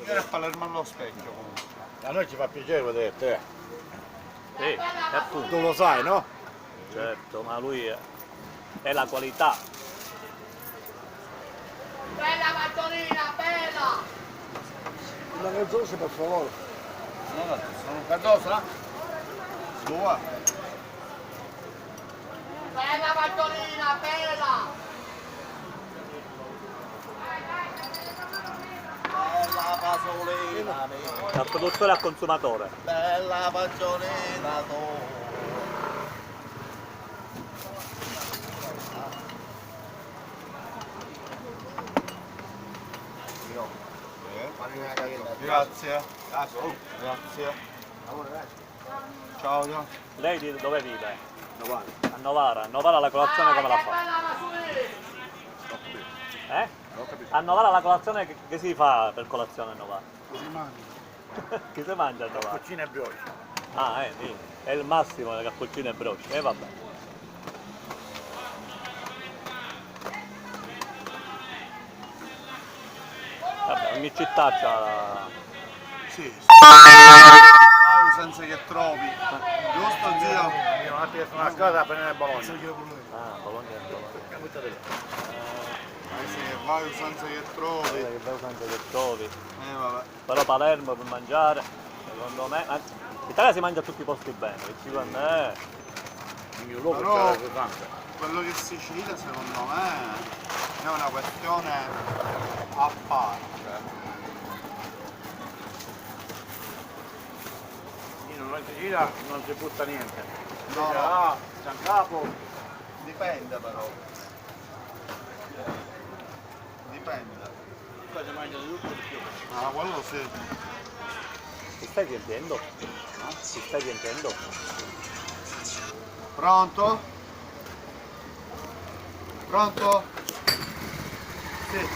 Vieni a Palermo allo specchio comunque. A noi ci fa piacere vederti, Sì, e appunto, Tu lo sai, no? certo, ma lui è la qualità. Bella Mazzolina, bella! Una mezzosa per favore. Sono perdosa? Due. Bella Mazzolina, bella! Bella fasolina, Dal produttore al consumatore. bella fagiolina tu. Grazie. Grazie. Ciao, ciao. Lei dove vive? Novara. A Novara. A Novara la colazione come la fa? Bella Mazzolina! Eh? A Novara la colazione che si fa per colazione a Novara? Si mangia. Che si mangia a Novara? Cucina e brioche. Ah, sì. È il massimo le cappuccine e broci. E vabbè. Vabbè, ogni città c'ha... Sì. Vai senza che trovi. Giusto zio? Io un attimo sono a casa a prendere Bologna. Ah, Bologna è Bologna. Sì, vai senza che trovi. Che bel senso che trovi. Vabbè. Però Palermo per mangiare, secondo me... Anzi, in Italia si mangia a tutti i posti bene. Che ci va a me. Il mio luogo Però- c'è la pesante. Quello che Sicilia secondo me è una questione a parte. In Sicilia non si butta niente. No, no. Ah, San Capo. Dipende però. Dipende. Qua si mangia di tutto di più. Ah, quello sì. Ti stai riempiendo? Ti stai riempiendo? Pronto? Pronto? Sì.